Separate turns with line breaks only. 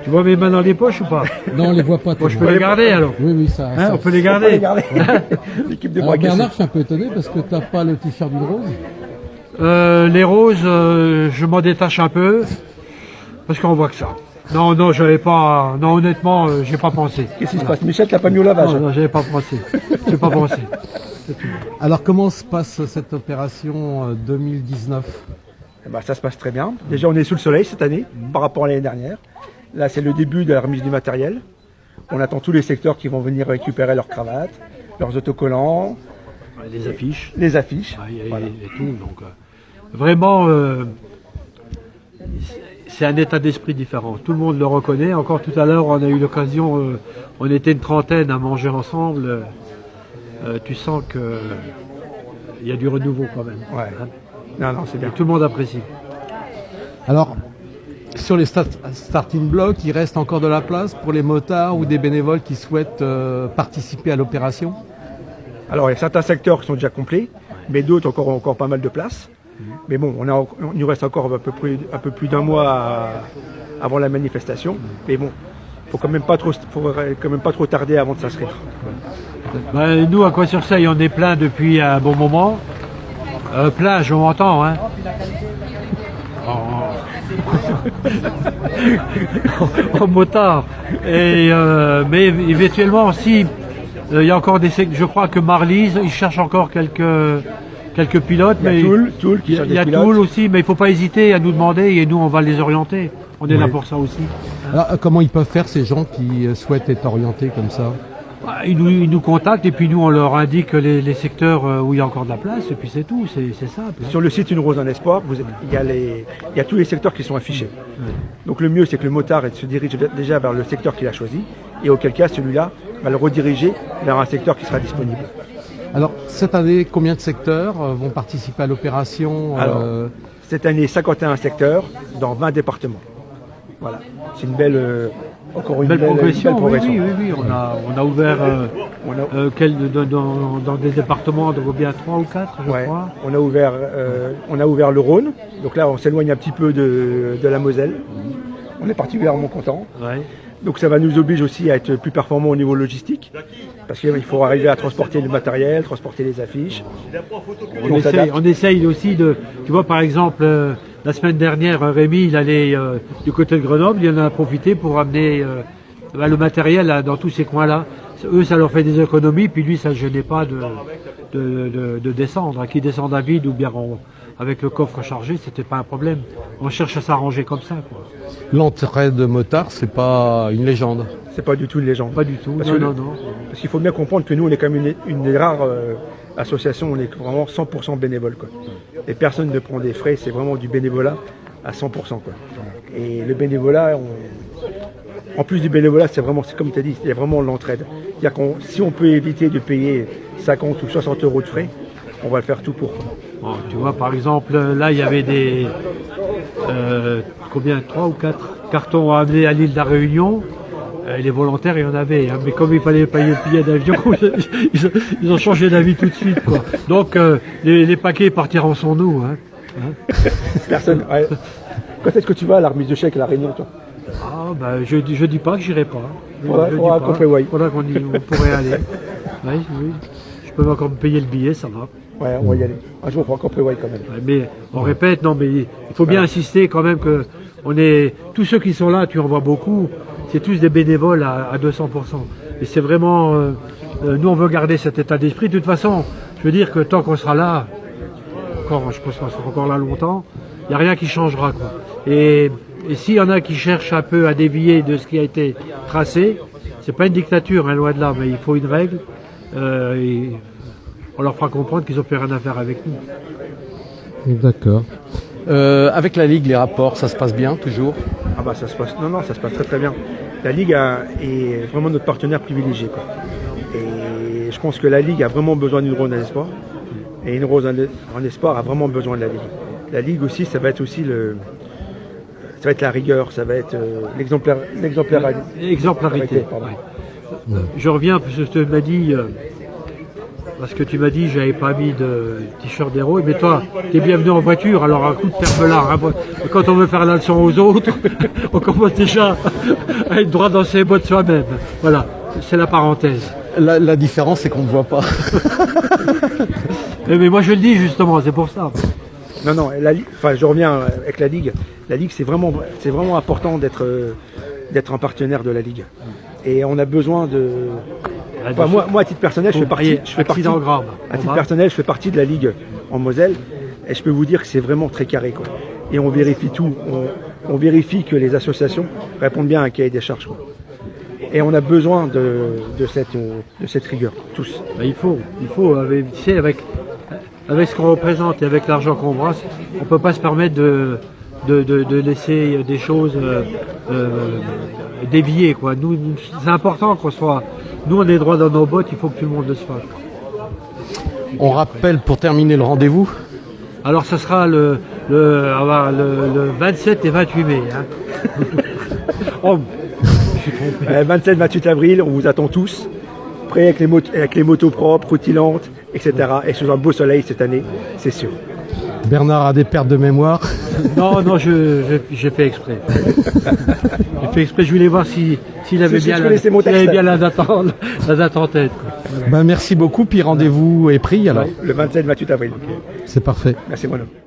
Tu vois mes mains dans les poches ou pas?
Non, on les voit pas.
Bon, je peux les garder alors.
Oui, oui, ça.
Hein, on peut les garder.
L'équipe de
Alors,
bras cassés.
Bernard, je suis un peu étonné parce que t'as pas le t-shirt du rose.
Les roses, je m'en détache un peu parce qu'on voit que ça. Non, non, j'avais pas. Non, honnêtement, j'ai pas pensé.
Qu'est-ce qui se passe? Michel, t'as pas mis au lavage?
Non, non, j'avais pas pensé. J'ai pas pensé.
Alors, comment se passe cette opération 2019?
Eh ben, ça se passe très bien. Déjà, on est sous le soleil cette année par rapport à l'année dernière. Là, c'est le début de la remise du matériel. On attend tous les secteurs qui vont venir récupérer leurs cravates, leurs autocollants,
Les affiches.
les affiches.
Et,
Voilà.
et tout. Donc, vraiment, c'est un état d'esprit différent. Tout le monde le reconnaît. Encore tout à l'heure, on a eu l'occasion, on était une trentaine à manger ensemble. Tu sens que il y a du renouveau quand même.
Ouais.
Hein.
Non, non, c'est
Et
bien.
tout le monde apprécie.
Alors, sur les starting blocks, il reste encore de la place pour les motards ou des bénévoles qui souhaitent participer à l'opération?
Alors, il y a certains secteurs qui sont déjà complets, mais d'autres encore pas mal de place. Mais bon, il nous reste encore un peu plus d'un mois avant la manifestation. Mais bon, faut quand même pas trop tarder avant de s'inscrire.
Ben, nous, à Quoi-sur-Seille, on est plein depuis un bon moment. Plein, je m'entends, hein. En motard. Mais éventuellement, si il y a encore je crois que Marlise, il cherche encore quelques pilotes.
Il y a Toul qui cherche
il y a
des pilotes.
Toul aussi, mais il ne faut pas hésiter à nous demander et nous, on va les orienter. On est là pour ça aussi.
Alors, comment ils peuvent faire ces gens qui souhaitent être orientés comme ça?
Ils nous contactent et puis nous, on leur indique les secteurs où il y a encore de la place et puis c'est tout, c'est simple.
Sur le site Une Rose en Espoir, il y a tous les secteurs qui sont affichés. Donc le mieux, c'est que le motard se dirige déjà vers le secteur qu'il a choisi, et auquel cas, celui-là va le rediriger vers un secteur qui sera disponible.
Alors, cette année, combien de secteurs vont participer à l'opération?
Alors, cette année, 51 secteurs dans 20 départements. Voilà, c'est une belle, encore une
Belle progression,
belle progression.
oui. On a ouvert dans des départements de bien 3 ou 4, je
Ouais,
crois.
on a ouvert le Rhône, donc là on s'éloigne un petit peu de la Moselle. On est particulièrement content.
Ouais.
Donc ça va nous obliger aussi à être plus performants au niveau logistique, parce qu'il faut arriver à transporter le matériel, transporter les affiches.
On essaye aussi tu vois par exemple, la semaine dernière, Rémi, il allait du côté de Grenoble, il en a profité pour amener le matériel dans tous ces coins-là. Eux, ça leur fait des économies, puis lui, ça ne le gênait pas de descendre. Qu'ils descendent à vide ou bien avec le coffre chargé, c'était pas un problème. On cherche à s'arranger comme ça, quoi.
L'entrée de motard, c'est pas une légende.
C'est pas du tout une légende.
Pas du tout,
Parce
non.
Parce qu'il faut bien comprendre que nous, on est quand même une des rares associations, on est vraiment 100% bénévole, quoi. Et personne ne prend des frais, c'est vraiment du bénévolat à 100%, quoi. Et le bénévolat, en plus du bénévolat, c'est comme tu as dit, il y a vraiment l'entraide. C'est-à-dire si on peut éviter de payer 50 ou 60 euros de frais, on va le faire tout pour.
Bon, tu vois, par exemple, là, il y avait des 3 ou 4 cartons à amener à l'île de la Réunion. Les volontaires, il y en avait, hein, mais comme il fallait payer le billet d'avion, ils ont changé d'avis tout de suite, quoi. Donc, les paquets partiront sans nous. Hein.
Personne. Ouais. Quand est-ce que tu vas à la remise de chèque à la Réunion, toi?
Ah, ben, je dis pas que j'irai pas.
Faudra qu'on prévoie.
Faudra on pourrait aller. Oui. Je peux encore me payer le billet, ça va.
Ouais, on va y aller. Un jour, il faut encore prévoir quand même.
Ouais, mais on répète, non, mais il faut bien insister quand même que tous ceux qui sont là, tu en vois beaucoup, c'est tous des bénévoles à 200%. Et c'est vraiment, nous on veut garder cet état d'esprit. De toute façon, je veux dire que tant qu'on sera là, je pense qu'on sera encore là longtemps, il n'y a rien qui changera, quoi. Et s'il y en a qui cherchent un peu à dévier de ce qui a été tracé, c'est pas une dictature, hein, loin de là, mais il faut une règle. Et on leur fera comprendre qu'ils n'ont plus rien à faire avec nous.
D'accord. Avec la Ligue, les rapports, ça se passe bien toujours?
Ah bah ça se passe très très bien. La Ligue est vraiment notre partenaire privilégié, quoi. Et je pense que la Ligue a vraiment besoin d'une Rose en Espoir. Et une Rose en Espoir a vraiment besoin de la Ligue. La Ligue aussi, ça va être aussi la rigueur, ça va être l'exemplarité.
Exemplarité.
Pardon.
Ouais. Je reviens, parce que tu m'as dit, parce que tu m'as dit j'avais pas mis de t-shirt d'héros, mais toi, t'es bienvenu en voiture, alors un coup de terre-belard. Hein, quand on veut faire la leçon aux autres, on commence déjà à être droit dans ses bottes soi-même. Voilà, c'est la parenthèse.
La différence, c'est qu'on ne voit pas.
Mais moi je le dis justement, c'est pour ça.
Non, non, je reviens avec la Ligue. La Ligue, c'est vraiment important d'être un partenaire de la Ligue. Et on a besoin de... Enfin, moi, à titre personnel, je fais partie de la Ligue en Moselle. Et je peux vous dire que c'est vraiment très carré, quoi. Et on vérifie tout. On vérifie que les associations répondent bien à un cahier des charges, quoi. Et on a besoin de cette rigueur, tous.
Il faut, tu sais, avec ce qu'on représente et avec l'argent qu'on brasse, on ne peut pas se permettre de laisser des choses dévier, quoi. Nous, c'est important qu'on soit... Nous, on est droit dans nos bottes, il faut que tout le monde le soit.
On rappelle pour terminer le rendez-vous.
Alors, ça sera le 27 et 28 mai. Hein. Oh, je suis trompé.
27-28 avril, on vous attend tous, prêts avec les motos propres, routilantes, etc. Et sous un beau soleil cette année, c'est sûr.
Bernard a des pertes de mémoire.
Non, j'ai fait exprès. J'ai fait exprès, je voulais voir s'il avait bien la date en tête.
Ben, merci beaucoup, puis rendez-vous est pris alors.
Le 27-28 avril.
C'est parfait.
Merci, mon homme.